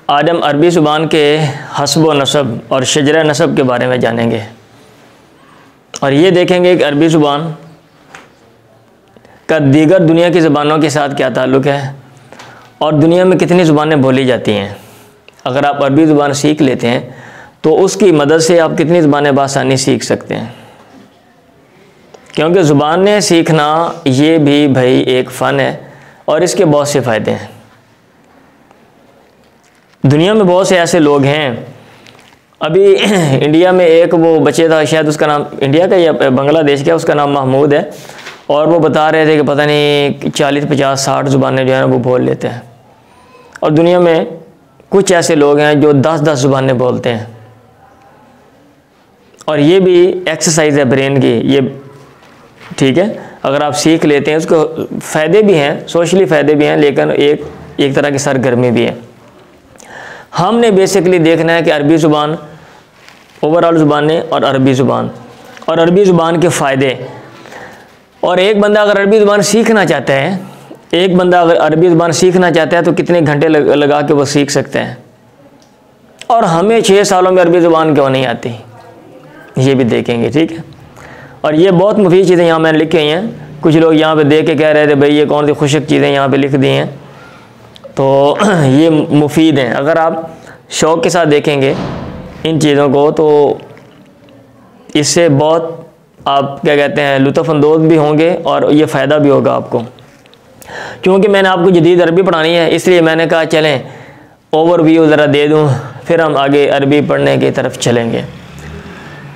आज हम अरबी ज़ुबान के हस्ब व नसब और शजरा नसब के बारे में जानेंगे और ये देखेंगे कि अरबी ज़ुबान का दीगर दुनिया की ज़ुबानों के साथ क्या ताल्लुक़ है और दुनिया में कितनी ज़ुबानें बोली जाती हैं। अगर आप अरबी ज़ुबान सीख लेते हैं तो उसकी मदद से आप कितनी ज़ुबानें बआसानी सीख सकते हैं, क्योंकि ज़ुबानें सीखना ये भी भाई एक फ़न है और इसके बहुत से फ़ायदे हैं। दुनिया में बहुत से ऐसे लोग हैं, अभी इंडिया में एक वो बच्चे था, शायद उसका नाम इंडिया का या बांग्लादेश का, उसका नाम महमूद है, और वो बता रहे थे कि पता नहीं 40, 50, 60 ज़ुबानें जो है वो बोल लेते हैं। और दुनिया में कुछ ऐसे लोग हैं जो 10-10 ज़ुबानें बोलते हैं, और ये भी एक्सरसाइज है ब्रेन की, ये ठीक है। अगर आप सीख लेते हैं उसको फ़ायदे भी हैं, सोशली फ़ायदे भी हैं, लेकिन एक तरह की सरगर्मी भी है। हमने बेसिकली देखना है कि अरबी ज़ुबान, ओवरऑल ज़ुबानें और अरबी ज़ुबान के फ़ायदे। और एक बंदा अगर अरबी ज़ुबान सीखना चाहता है, तो कितने घंटे लगा के वो सीख सकते हैं। और हमें 6 सालों में अरबी ज़ुबान क्यों नहीं आती, ये भी देखेंगे, ठीक है। और ये बहुत मुफीद चीज़ें यहाँ मैंने लिखी हुई हैं। कुछ लोग यहाँ पे देख के कह रहे थे भाई ये कौन सी खुशक चीज़ें यहाँ पे लिख दी हैं, तो ये मुफीद हैं। अगर आप शौक़ के साथ देखेंगे इन चीज़ों को तो इससे बहुत आप क्या कहते हैं लुत्फ़अंदोज़ भी होंगे और ये फ़ायदा भी होगा आपको। क्योंकि मैंने आपको जदीद अरबी पढ़ानी है, इसलिए मैंने कहा चलें ओवरव्यू ज़रा दे दूँ, फिर हम आगे अरबी पढ़ने की तरफ चलेंगे।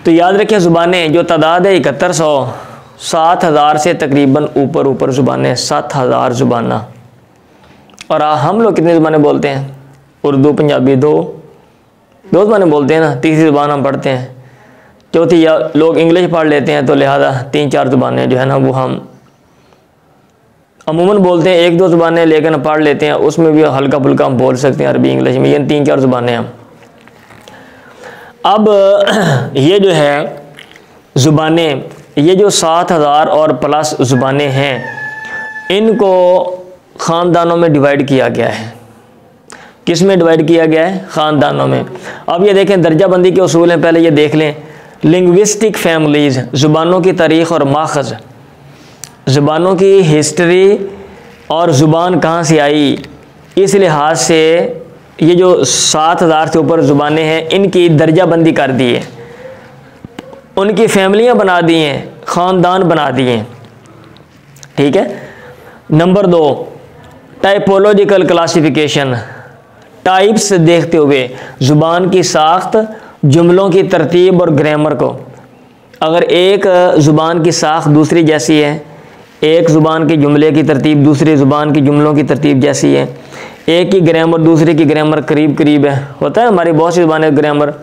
तो याद रखिए ज़ुबानें जो तादाद है 7100, 7000 से तकरीबन ऊपर ज़ुबानें, 7000 ज़ुबाना। और हम लोग कितनी ज़ुबानें बोलते हैं? उर्दू पंजाबी दो ज़ुबानें बोलते हैं ना, तीसरी ज़ुबान हम पढ़ते हैं, चौथी या लोग इंग्लिश पढ़ लेते हैं, तो लिहाजा 3-4 ज़ुबानें जो है ना वो हम अमूमन बोलते हैं। 1-2 ज़ुबानें लेकिन पढ़ लेते हैं, उसमें भी हल्का फुल्का हम बोल सकते हैं अरबी इंग्लिश में, ये 3-4 ज़ुबानें हम। अब ये जो है ज़ुबानें, ये जो 7000 और प्लस ज़ुबानें हैं, इनको ख़ानदानों में डिवाइड किया गया है। किस में डिवाइड किया गया है? ख़ानदानों में। अब ये देखें दर्जा बंदी के उसूल हैं, पहले ये देख लें। लिंग्विस्टिक फैमिलीज़, ज़ुबानों की तारीख़ और माख़ज़, ज़ुबानों की हिस्ट्री और ज़ुबान कहाँ से आई, इस लिहाज से ये जो 7000 से ऊपर ज़ुबानें हैं इनकी दर्जा बंदी कर दी है, उनकी फैमिलियाँ बना दी हैं, ख़ानदान बना दिए हैं, ठीक है। नंबर 2, टाइपोलॉजिकल क्लासिफिकेशन, टाइप्स देखते हुए ज़ुबान की साख्त, जुमलों की तरतीब और ग्रामर को। अगर एक ज़ुबान की साख्त दूसरी जैसी है, एक ज़ुबान के जुमले की तरतीब दूसरी ज़ुबान की जुमलों की तरतीब जैसी है, एक की ग्रामर दूसरे की ग्रामर करीब है, होता है हमारी बहुत सी ज़ुबानें ग्रामर।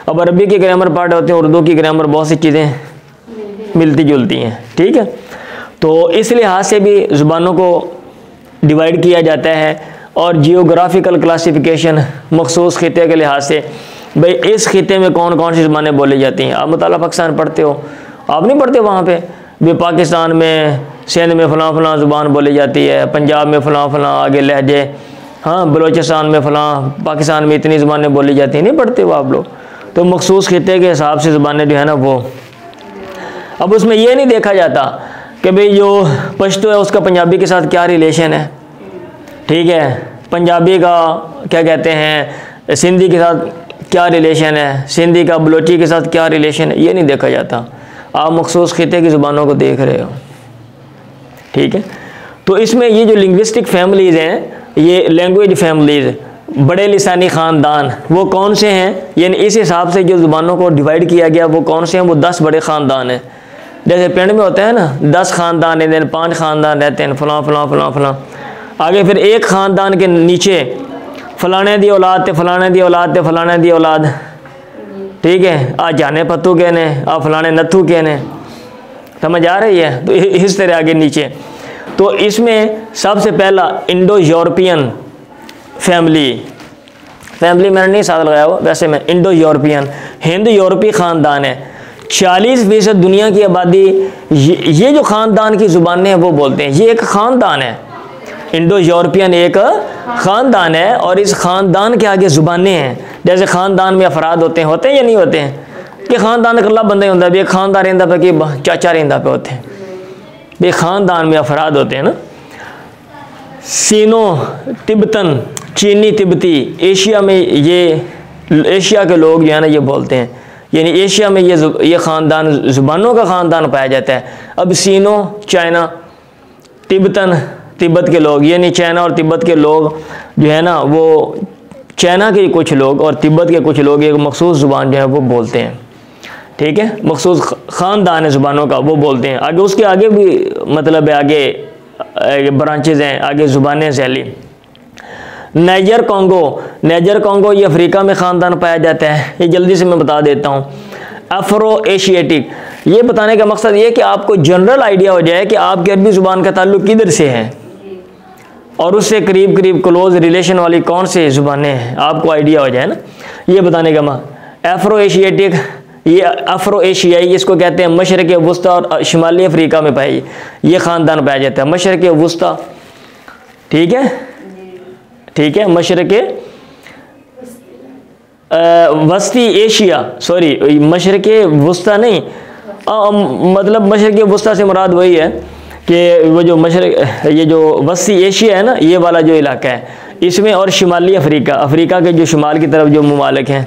अब अरबी की ग्रामर पार्ट होते हैं, उर्दू की ग्रामर, बहुत सी चीज़ें मिलती जुलती हैं, ठीक है। तो इस लिहाज से भी ज़ुबानों को डिवाइड किया जाता है। और जियोग्राफिकल क्लासिफिकेशन, मखसूस ख़िते के लिहाज से, भाई इस ख़िते में कौन कौन सी ज़ुबानें बोली जाती हैं। आप मुताला पाकिस्तान पढ़ते हो, आप नहीं पढ़ते वहाँ पे भी पाकिस्तान में सिंध में फ़लाँ ज़ुबान बोली जाती है, पंजाब में फ़लाँ आगे लहजे, हाँ बलूचिस्तान में फ़लाँ, पाकिस्तान में इतनी ज़ुबानें बोली जाती हैं, नहीं पढ़ते वो आप लोग। तो मखसूस ख़िते के हिसाब से ज़ुबानें जो है ना वो। अब उसमें ये नहीं देखा जाता कि भाई जो पश्तो है उसका पंजाबी के साथ क्या रिलेशन है, ठीक है, पंजाबी का क्या कहते हैं सिंधी के साथ क्या रिलेशन है, सिंधी का बलोची के साथ क्या रिलेशन है, ये नहीं देखा जाता। आप मखसूस ख़िते की ज़ुबानों को देख रहे हो, ठीक है। तो इसमें ये जो लिंग्विस्टिक फैमिलीज़ हैं, ये लैंग्वेज फैमिलीज़, बड़े लिसानी ख़ानदान, वो कौन से हैं, यानी इस हिसाब से जो ज़ुबानों को डिवाइड किया गया वो कौन से हैं, वो 10 बड़े ख़ानदान हैं। जैसे पिंड में होता है ना 10 ख़ानदान रहते हैं, 5 ख़ानदान रहते हैं, फ़लाँ। आगे फिर एक ख़ानदान के नीचे फ़लाने दी औलाद थे, फ़लाने दी औलाद थे, फ़लाने दी औलाद, ठीक है। आ जाने पत्तू कहने, आ फ़लाने नत्थू कहने, समझ आ रही है। तो इस तरह आगे नीचे। तो इसमें सबसे पहला इंडो यूरोपियन फैमिली मैंने नहीं साथ लगाया हुआ, वैसे मैं इंडो यूरोपियन, हिंद यूरोपी ख़ानदान है। 40% दुनिया की आबादी ये जो ख़ानदान की ज़ुबानें हैं वो बोलते हैं, ये एक ख़ानदान है। इंडो यूरोपियन एक ख़ानदान है और इस ख़ानदान के आगे ज़ुबानें हैं। जैसे ख़ानदान में अफराद होते हैं या नहीं होते हैं कि ख़ानदान कल्ला बंदा ही होता है, भी ख़ानदान रहता पे कि चाचा रहता पे होते हैं, भी ख़ानदान में अफराद होते हैं ना। सीनो तिब्बतन, चीनी तिब्बती, एशिया में ये एशिया के लोग जो है ना ये बोलते हैं, यानी एशिया में ये ख़ानदान ज़ुबानों का ख़ानदान पाया जाता है। अब सीनो चाइना, तिब्बतन तिब्बत के लोग, यानी चाइना और तिब्बत के लोग जो है ना वो चाइना के कुछ लोग और तिब्बत के कुछ लोग एक मखसूस ज़ुबान जो है वो बोलते हैं, ठीक है, मखसूस ख़ानदान है ज़ुबानों का, वो बोलते हैं। आगे उसके आगे भी मतलब है, आगे ब्रांचेज़ हैं, आगे ज़ुबानें झैली। नाइजर कॉन्गो ये अफ्रीका में ख़ानदान पाया जाता है, ये जल्दी से मैं बता देता हूँ। अफ्रो एशियाटिक, ये बताने का मकसद ये कि आपको जनरल आइडिया हो जाए कि आपकी अरबी ज़ुबान का ताल्लुक़ किधर से है और उससे करीब करीब क्लोज रिलेशन वाली कौन सी ज़ुबानें हैं, आपको आइडिया हो जाए ना, ये बताने का अफ्रो एशियाटिक, ये अफ्रो एशियाई, इसको कहते हैं मशरक़ वस्ता और शुमाली अफ्रीका में पाई ये ख़ानदान पाया जाता है। मशरक़ वस्ता, ठीक है, ठीक है, मशरक़ वस्ती एशिया, सॉरी मशरक़ वस्ता नहीं, मतलब मशरक़ वस्ता से मुराद वही है कि वो जो मशरक़, ये जो वस्ती एशिया है ना, ये वाला जो इलाका है इसमें, और शुमाली अफ्रीका, अफ्रीका के जो शुमाल की तरफ जो ममालिक हैं,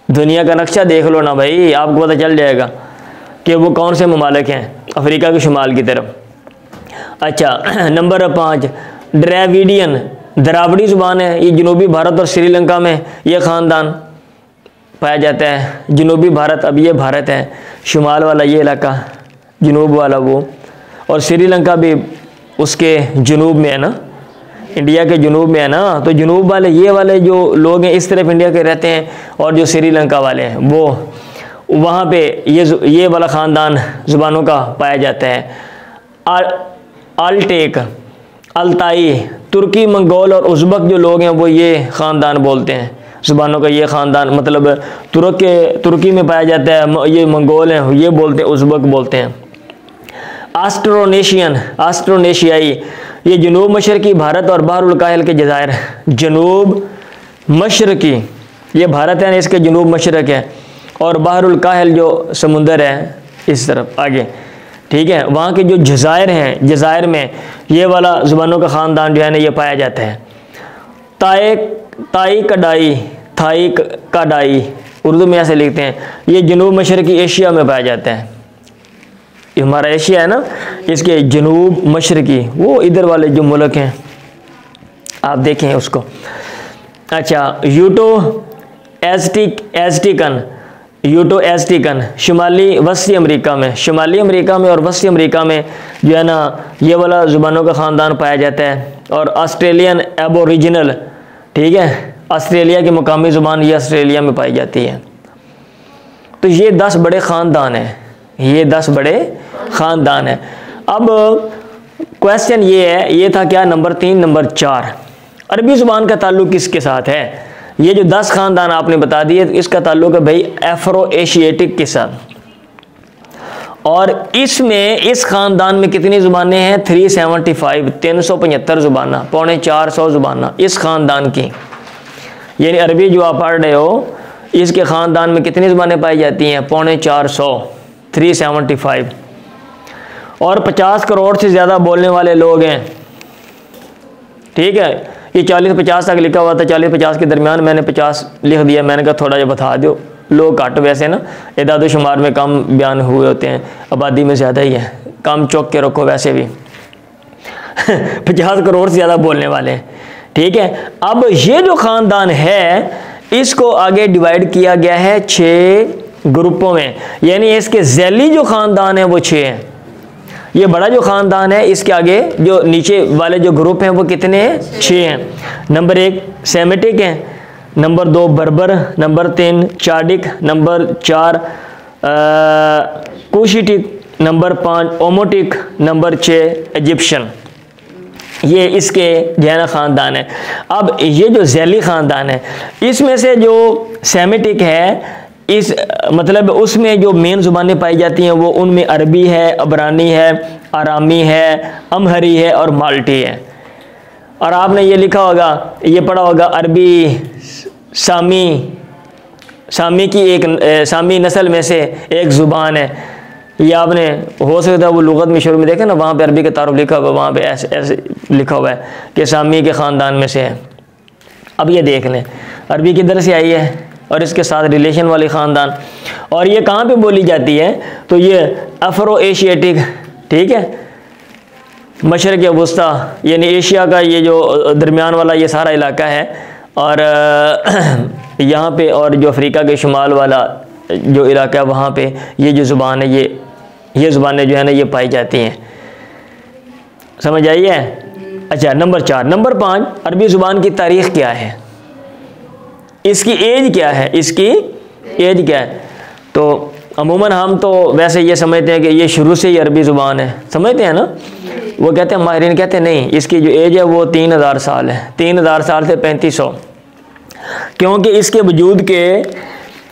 दुनिया का नक्शा देख लो ना भाई, आपको पता चल जाएगा कि वो कौन से ममालिक हैं अफ्रीका के शुमाल की तरफ। अच्छा, नंबर 5 ड्राविडियन, द्राविड़ी ज़ुबान है, ये जनूबी भारत और श्रीलंका में ये ख़ानदान पाया जाता है। जनूबी भारत, अब ये भारत है, शुमाल वाला ये इलाका, जनूब वाला वो, और श्रीलंका भी उसके जनूब में है ना, इंडिया के जनूब में है ना, तो जनूब वाले ये वाले जो लोग हैं इस तरफ इंडिया के रहते हैं, और जो श्रीलंका वाले हैं वो वहाँ पे ये वाला ख़ानदान ज़ुबानों का पाया जाता है। अल्टेक, अल्ताई, तुर्की, मंगोल और उज़्बक जो लोग हैं वो ये ख़ानदान बोलते हैं ज़ुबानों का, ये ख़ानदान मतलब तुर्की में पाया जाता है, ये मंगोल हैं ये बोलते हैं, उज़्बक बोलते हैं। ऑस्ट्रोनेशियाई, ये जनूब मशरक़ी भारत और बहरुल काहिल के जज़ायर, जनूब मशरक़ी ये भारत है, इसके जनूब मशरक़ है, और बहरुल काहिल जो समुंदर है इस तरफ आगे, ठीक है, वहाँ के जो जज़ायर हैं, जज़ायर में ये वाला ज़ुबानों का ख़ानदान जो है ना ये पाया जाता है। थाई कडाई उर्दू में ऐसे लिखते हैं, ये जनूब मशरक़ी एशिया में पाया जाता है। ये हमारा एशिया है ना, इसके जनूब मशरक़ी वो इधर वाले जो मुल्क हैं आप देखें उसको। अच्छा, यूटो एज़टेकन शुमाली वस्ती अमेरिका में, शुमाली अमेरिका में और वस्ती अमेरिका में जो है ना ये वाला ज़ुबानों का ख़ानदान पाया जाता है। और ऑस्ट्रेलियन एबोरिजिनल, ठीक है, ऑस्ट्रेलिया की मुकामी ज़ुबान ये ऑस्ट्रेलिया में पाई जाती है। तो ये 10 बड़े ख़ानदान हैं, ये 10 बड़े ख़ानदान हैं। अब क्वेश्चन ये है, ये था क्या नंबर 3, नंबर 4 अरबी ज़ुबान का ताल्लुक़ किसके साथ है? ये जो 10 ख़ानदान आपने बता दिए इसका ताल्लुक़ है भाई अफ्रो एशियाटिक के साथ। और इसमें इस ख़ानदान में कितनी ज़ुबानें हैं? 375, 375 ज़ुबाना, 450 ज़ुबाना इस ख़ानदान की, यानी अरबी जो आप पढ़ रहे हो इसके ख़ानदान में कितनी ज़ुबानें पाई जाती हैं? 450, 375। और 50 करोड़ से ज़्यादा बोलने वाले लोग हैं, ठीक है, ये 40-50 तक लिखा हुआ था, 40-50 के दरमियान मैंने 50 लिख दिया, मैंने कहा थोड़ा जो बता दो, लोग घट वैसे ना इदाद शुमार में कम बयान हुए होते हैं, आबादी में ज़्यादा ही है, कम चौक के रखो वैसे भी 50 करोड़ से ज़्यादा बोलने वाले हैं, ठीक है। अब ये जो ख़ानदान है इसको आगे डिवाइड किया गया है 6 ग्रुपों में, यानी इसके झैली जो ख़ानदान है वो 6 हैं। ये बड़ा जो ख़ानदान है इसके आगे जो नीचे वाले जो ग्रुप हैं वो कितने हैं? 6 हैं। नंबर 1 सेमेटिक हैं, number 2 Berber, number 3 Chadic, number 4 Cushitic, number 5 Omotic, number 6 Egyptian. ये इसके जैना ख़ानदान है। अब ये जो झैली ख़ानदान है इसमें से जो सेमेटिक है इस मतलब उसमें जो मेन ज़ुबानें पाई जाती हैं वो उनमें अरबी है, अबरानी है, आरामी है, अमहरी है और माल्टी है, और आपने ये लिखा होगा, ये पढ़ा होगा अरबी सामी की एक सामी नस्ल में से एक ज़ुबान है। ये आपने हो सकता है वो लुगत में शुरू में देखे ना, वहाँ पे अरबी का तारुफ लिखा हुआ है, वहाँ पे ऐसे ऐसे लिखा हुआ है कि सामी के ख़ानदान में से है। अब ये देख लें अरबी किधर से आई है और इसके साथ रिलेशन वाली ख़ानदान, और ये कहाँ पे बोली जाती है, तो ये अफ्रो एशियाटिक, ठीक है, मशरक़ वस्ता यानी एशिया का ये जो दरमियान वाला ये सारा इलाका है, और यहाँ पे और जो अफ्रीका के शुमाल वाला जो इलाका है वहाँ पे ये जो ज़ुबान है ये ज़ुबानें जो है ना ये पाई जाती हैं। समझ आई है? अच्छा, नंबर 4। नंबर 5, अरबी ज़ुबान की तारीख़ क्या है, इसकी एज क्या है, इसकी एज क्या है। तो अमूमन हम तो वैसे ये समझते हैं कि ये शुरू से ही अरबी ज़ुबान है, समझते हैं ना। वो कहते हैं, माहिरीन कहते हैं नहीं, इसकी जो एज है वो 3000 साल है, 3000 साल से 3500, क्योंकि इसके वजूद के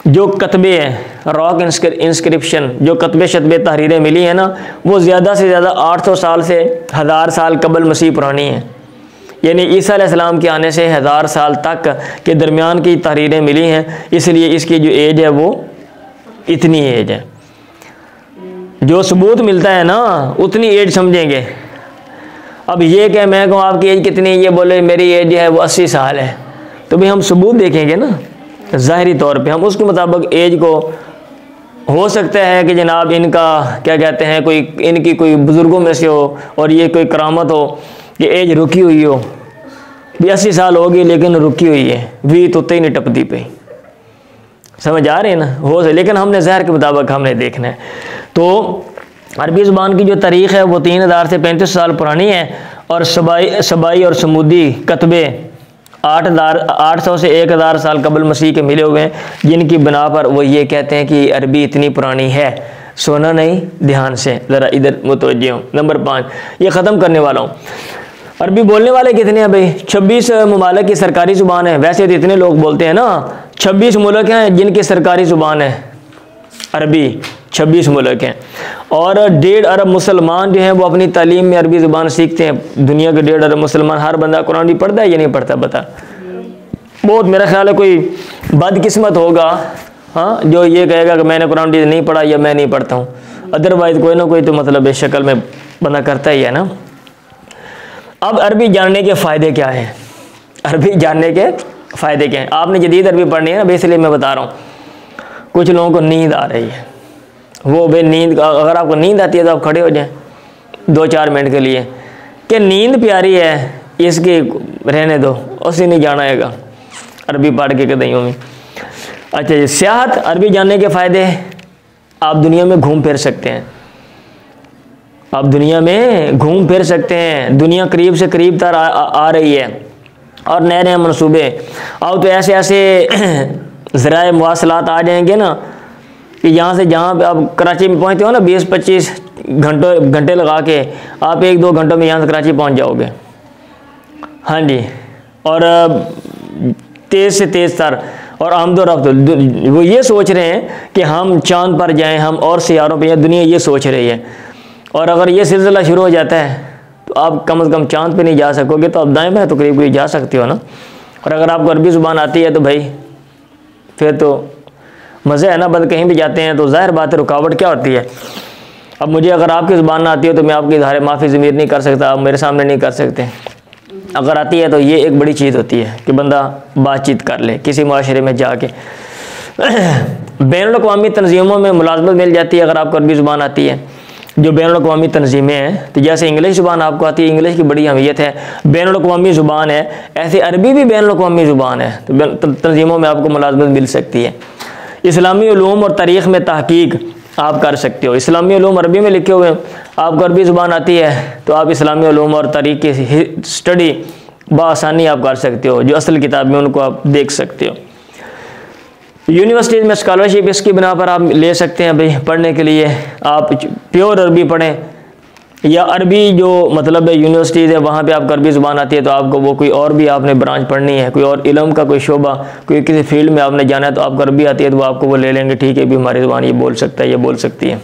जो कतबे हैं, रॉक इंस्क्रिप्शन, जो कतबे शतबे तहरीरें मिली हैं ना, वो ज़्यादा से ज़्यादा 800 साल से 1000 साल कबल मसीह पुरानी हैं। यानी ईसा अलैहिस्सलाम के आने से 1000 साल तक के दरमियान की तहरीरें मिली हैं, इसलिए इसकी जो एज है वो इतनी एज है। जो सबूत मिलता है ना उतनी एज समझेंगे। अब ये क्या मैं कहूँ आपकी एज कितनी है, ये बोले मेरी एज है वो 80 साल है, तो भाई हम सबूत देखेंगे ना, ज़ाहिरी तौर पे हम उसके मुताबिक एज को, हो सकता है कि जनाब इनका क्या कहते हैं कोई इनकी कोई बुज़ुर्गों में से हो और ये कोई करामत हो कि एज रुकी हुई हो, भी 80 साल होगी लेकिन रुकी हुई है, वी तो ही नहीं टपदी पे। समझ आ रहे हैं ना, हो सके, लेकिन हमने ज़ाहिर के मुताबिक हमने देखना है। तो अरबी ज़ुबान की जो तारीख़ है वो 3000 से 3500 साल पुरानी है, और सबाई और समूदी कतबे 800 से 1000 साल कबल मसीह के मिले हुए हैं, जिनकी बिना पर वो ये कहते हैं कि अरबी इतनी पुरानी है। सोना नहीं, ध्यान से ज़रा इधर मुतवज्जे हो। नंबर 5, ये ख़त्म करने वाला हूँ। अरबी बोलने वाले कितने हैं भाई? 26 ममालिक की सरकारी ज़ुबान है। वैसे तो इतने लोग बोलते हैं ना, 26 मुल्क हैं जिनकी सरकारी ज़ुबान है अरबी, 26 मुल्क हैं, और 1.5 अरब मुसलमान जो हैं वो अपनी तालीम में अरबी ज़ुबान सीखते हैं। दुनिया के 1.5 अरब मुसलमान, हर बंदा कुरान भी पढ़ता है या नहीं पढ़ता बता? बहुत, मेरा ख्याल है कोई बदकिस्मत होगा हाँ जो ये कहेगा कि मैंने कुरान नहीं पढ़ा या मैं नहीं पढ़ता हूँ, अदरवाइज़ कोई ना कोई तो मतलब इस शक्ल में बंदा करता ही है ना। अब अरबी जानने के फ़ायदे क्या हैं? अरबी जानने के फ़ायदे क्या हैं? आपने जदीद अरबी पढ़नी है ना, इसलिए मैं बता रहा हूँ। कुछ लोगों को नींद आ रही है, वो भाई नींद, अगर आपको नींद आती है तो आप खड़े हो जाएं 2-4 मिनट के लिए कि नींद प्यारी है, इसकी रहने दो, उसे नहीं जाना हैगा अरबी पढ़ के कदइयों में। अच्छा जी, सियाहत, अरबी जानने के फ़ायदे, आप दुनिया में घूम फिर सकते हैं, आप दुनिया में घूम फिर सकते हैं, दुनिया करीब से करीब तर आ रही है, और नए नए मनसूबे। अब तो ऐसे ऐसे ज़राए मवासलात आ जाएंगे ना कि यहाँ से जहाँ पे आप कराची में पहुँचते हो ना 20-25 घंटे लगा के, आप 1-2 घंटों में यहाँ से कराची पहुँच जाओगे। हाँ जी, और तेज़ से तेज़ तर और आमदोरफ्त, वो ये सोच रहे हैं कि हम चाँद पर जाएं, हम और सियारों पे, दुनिया ये सोच रही है। और अगर ये सिलसिला शुरू हो जाता है तो आप कम से कम चाँद पे नहीं जा सकोगे, तो आप दाएं बाएं तो करीब करीब जा सकते हो ना। और अगर आपको अरबी ज़ुबान आती है तो भाई फिर तो मज़े है ना, बस कहीं भी जाते हैं तो ज़ाहिर बात है रुकावट क्या होती है। अब मुझे अगर आपकी ज़ुबान ना आती है तो मैं आपकी इज़हार माफ़ी ज़मीर नहीं कर सकता, आप मेरे सामने नहीं कर सकते। अगर आती है तो ये एक बड़ी चीज़ होती है कि बंदा बातचीत कर ले किसी माशरे में जाके। बैनुल-अक़वामी तंजीमों में मुलाज़मत मिल जाती है अगर आपको अरबी ज़ुबान आती है। जो बैनुल-अक़वामी तंजीमें हैं, तो जैसे इंग्लिश ज़ुबान आपको आती है, इंग्लिश की बड़ी अहमियत है, बैनुल-अक़वामी ज़ुबान है, ऐसे अरबी भी बैनुल-अक़वामी ज़ुबान है, तो तंजीमों में आपको मुलाज़मत मिल सकती है। इस्लामी उलूम और तारीख़ में तहक़ीक़ आप कर सकते हो। इस्लामी उलूम अरबी में लिखे हुए हैं, आपको अरबी ज़ुबान आती है तो आप इस्लामी उलूम और तारीख़ की स्टडी बआसानी आप कर सकते हो, जो असल किताब में उनको आप देख सकते हो। यूनिवर्सिटीज़ में स्कॉलरशिप इसकी बिना पर आप ले सकते हैं भाई पढ़ने के लिए, आप प्योर अरबी पढ़ें, या अरबी जो मतलब है यूनिवर्सिटीज़ है वहाँ पे आपको अरबी ज़ुबान आती है तो आपको वो कोई और भी आपने ब्रांच पढ़नी है, कोई और इल्म का कोई शोबा, कोई किसी फील्ड में आपने जाना है तो आपको अरबी आती है तो वो आपको वो ले लेंगे, ठीक है भी हमारी ज़ुबान ये बोल सकता है, ये बोल सकती है।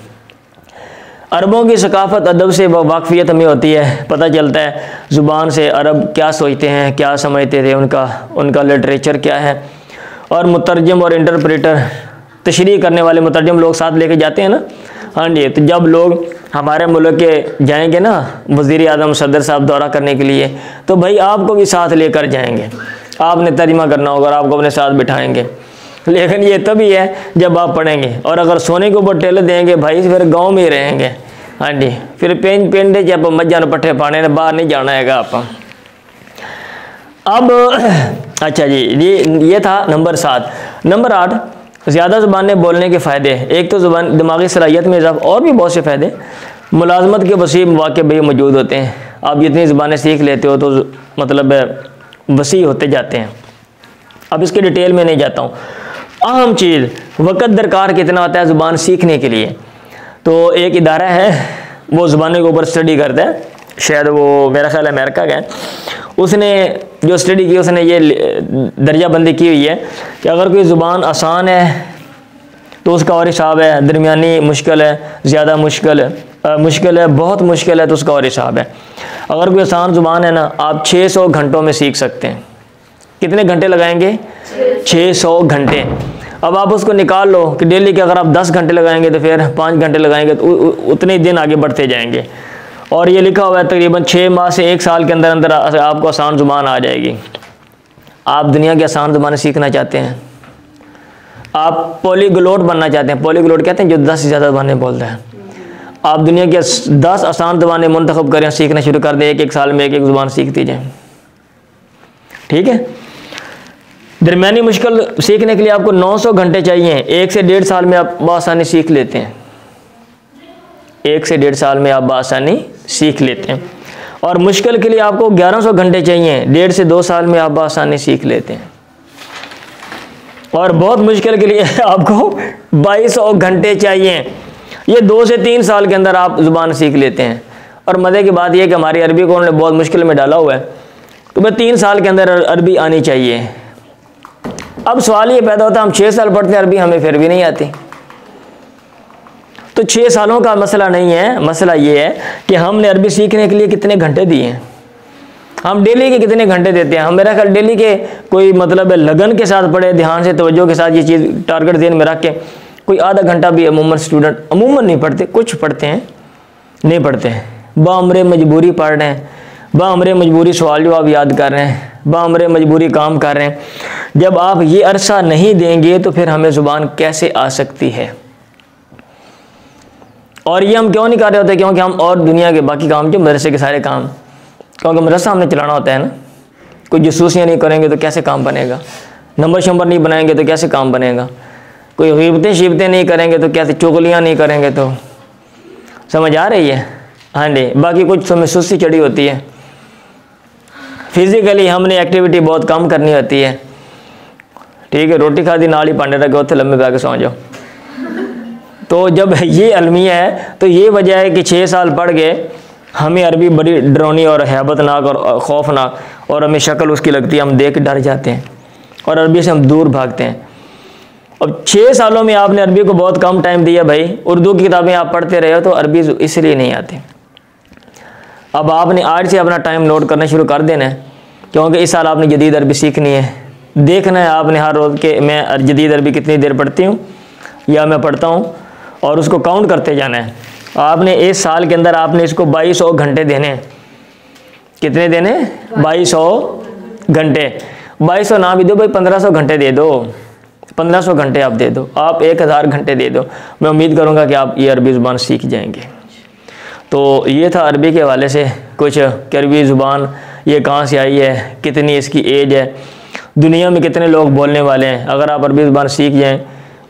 अरबों की सकाफ़त अदब से वाकफ़ियत हमें होती है, पता चलता है ज़ुबान से अरब क्या सोचते हैं, क्या समझते थे, उनका लिटरेचर क्या है। और मुतरजम और इंटरप्रेटर, तशरीह करने वाले मुतरजम लोग साथ लेके जाते हैं ना। हाँ जी, तो जब लोग हमारे मुल्क के जाएंगे ना, वज़ीर आज़म सदर साहब दौरा करने के लिए, तो भाई आपको भी साथ लेकर जाएंगे, आपने तर्जुमा करना होगा और आपको अपने साथ बिठाएंगे। लेकिन ये तभी है जब आप पढ़ेंगे। और अगर सोने के ऊपर टेले देंगे भाई, फिर गांव में ही रहेंगे। हाँ जी, फिर पेंडे जब मज्जा न पट्ठे पाने ने बाहर नहीं जाना है आप। अब अच्छा जी, ये था नंबर 7। नंबर 8, ज़्यादा ज़ुबानें बोलने के फ़ायदे। एक तो ज़ुबान दिमागी सलाहियत में इजाफ़ा, और भी बहुत से फ़ायदे। मुलाजमत के वसी मौके भी मौजूद होते हैं। आप जितनी ज़ुबानें सीख लेते हो तो मतलब वसी होते जाते हैं। अब इसके डिटेल में नहीं जाता हूँ। अहम चीज़, वक़्त दरकार कितना होता है ज़ुबान सीखने के लिए। तो एक इदारा है वो ज़ुबानों के ऊपर स्टडी करता है, शायद वो मेरा ख्याल है अमेरिका का है। उसने जो स्टडी की, उसने ये दर्जा बंदी की हुई है कि अगर कोई ज़ुबान आसान है तो उसका और हिसाब है, दरमियानी मुश्किल है, ज़्यादा मुश्किल है, बहुत मुश्किल है तो उसका और हिसाब है। अगर कोई आसान ज़ुबान है ना, आप 600 घंटों में सीख सकते हैं। कितने घंटे लगाएंगे? 600 घंटे। अब आप उसको निकाल लो कि डेली के अगर आप 10 घंटे लगाएंगे तो फिर 5 घंटे लगाएंगे तो उतने दिन आगे बढ़ते जाएंगे। और ये लिखा हुआ है तकरीबन 6 माह से 1 साल के अंदर अंदर आपको आसान ज़ुबान आ जाएगी। आप दुनिया की आसान ज़ुबानें सीखना चाहते हैं, आप पॉलीग्लोट बनना चाहते हैं। पॉलीग्लोट कहते हैं जो 10 से ज़्यादा ज़ुबानें बोलता है। आप दुनिया की 10 आसान ज़ुबानें मुंतखब करें, सीखना शुरू कर दें, एक साल में एक ज़ुबान सीखती जाए। ठीक है। दरमियानी मुश्किल सीखने के लिए आपको 900 घंटे चाहिए। 1 से 1.5 साल में आप बआसानी सीख लेते हैं। 1 से 1.5 साल में आप बआसानी सीख लेते हैं। और मुश्किल के लिए आपको 1100 घंटे चाहिए। 1.5 से 2 साल में आप बआसानी सीख लेते हैं। और बहुत मुश्किल के लिए आपको 2200 घंटे चाहिए। ये 2 से 3 साल के अंदर आप ज़ुबान सीख लेते हैं। और मज़े की बात यह कि हमारी अरबी को उन्होंने बहुत मुश्किल में डाला हुआ है, तो मैं 3 साल के अंदर अरबी आनी चाहिए। अब सवाल ये पैदा होता है, हम 6 साल पढ़ते हैं अरबी, हमें फिर भी नहीं आती। तो 6 सालों का मसला नहीं है, मसला ये है कि हमने अरबी सीखने के लिए कितने घंटे दिए हैं, हम डेली के कितने घंटे देते हैं। हम मेरा ख्याल डेली के कोई मतलब लगन के साथ पढ़े, ध्यान से तवज्जो के साथ ये चीज़ टारगेट ध्यान में रख के कोई आधा घंटा भी अमूमन स्टूडेंट अमूमन नहीं पढ़ते, कुछ पढ़ते हैं, नहीं पढ़ते हैं। बामरे मजबूरी पढ़ रहे हैं, बामरे मजबूरी सवाल जवाब याद कर रहे हैं, बामरे मजबूरी काम कर रहे हैं। जब आप ये अरसा नहीं देंगे तो फिर हमें ज़ुबान कैसे आ सकती है। और ये हम क्यों नहीं कर रहे होते? क्योंकि हम और दुनिया के बाकी काम, जो मदरसे के सारे काम, क्योंकि मदरसा हमने चलाना होता है ना। कोई जसूसियाँ नहीं करेंगे तो कैसे काम बनेगा, नंबर शंबर नहीं बनाएंगे तो कैसे काम बनेगा, कोई ग़ीबतें शीबतें नहीं करेंगे तो कैसे, चुगलियाँ नहीं करेंगे तो, समझ आ रही है? हाँ जी। बाकी कुछ तो सुस्ती चढ़ी होती है, फिज़िकली हमने एक्टिविटी बहुत कम करनी होती है। ठीक है, रोटी खा दी नाल ही पांडे रखे उत्थे लम्बे पै के सौ जाओ। तो जब ये अलमिया है तो ये वजह है कि 6 साल पढ़ के हमें अरबी बड़ी डरावनी और हैबतनाक और खौफनाक, और हमें शक्ल उसकी लगती है, हम देख के डर जाते हैं और अरबी से हम दूर भागते हैं। अब 6 सालों में आपने अरबी को बहुत कम टाइम दिया भाई। उर्दू की किताबें आप पढ़ते रहे हो तो अरबी इसलिए नहीं आती। अब आपने आज से अपना टाइम नोट करना शुरू कर देना है, क्योंकि इस साल आपने जदीद अरबी सीखनी है। देखना है आपने हर रोज़ के मैं जदीद अरबी कितनी देर पढ़ती हूँ या मैं पढ़ता हूँ, और उसको काउंट करते जाना है। आपने इस साल के अंदर आपने इसको 2200 घंटे देने हैं। कितने देने? 2200 घंटे। 2200 ना भी दो भाई, 1500 घंटे दे दो, 1500 घंटे आप दे दो, आप 1000 घंटे दे दो। मैं उम्मीद करूँगा कि आप ये अरबी ज़ुबान सीख जाएंगे। तो ये था अरबी के हवाले से कुछ कि अरबी ज़ुबान ये कहाँ से आई है, कितनी इसकी एज है, दुनिया में कितने लोग बोलने वाले हैं। अगर आप अरबी ज़ुबान सीख जाएं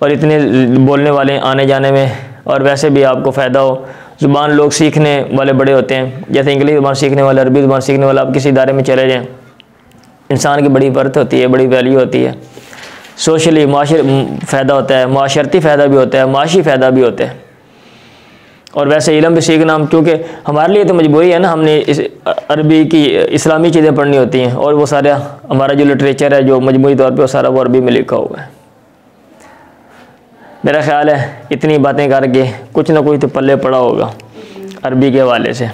और इतने बोलने वाले आने जाने में, और वैसे भी आपको फ़ायदा हो। ज़ुबान लोग सीखने वाले बड़े होते हैं, जैसे इंग्लिश ज़ुबान सीखने वाले, अरबी ज़ुबान सीखने वाला, आप किसी इदारे में चले जाएँ, इंसान की बड़ी वर्थ होती है, बड़ी वैल्यू होती है। सोशली फ़ायदा होता है, माशरती फ़ायदा भी होता है, माशी फ़ायदा भी होता है। और वैसे इल्म भी सीखना, हम क्योंकि हमारे लिए तो मजबूरी है ना, हमने इस अरबी की इस्लामी चीज़ें पढ़नी होती हैं, और वो सारा हमारा जो लिटरेचर है जो मजमूई तौर पे वो सारा वो अरबी में लिखा हुआ है। मेरा ख्याल है इतनी बातें करके कुछ ना कुछ तो पल्ले पड़ा होगा। अरबी के हवाले से।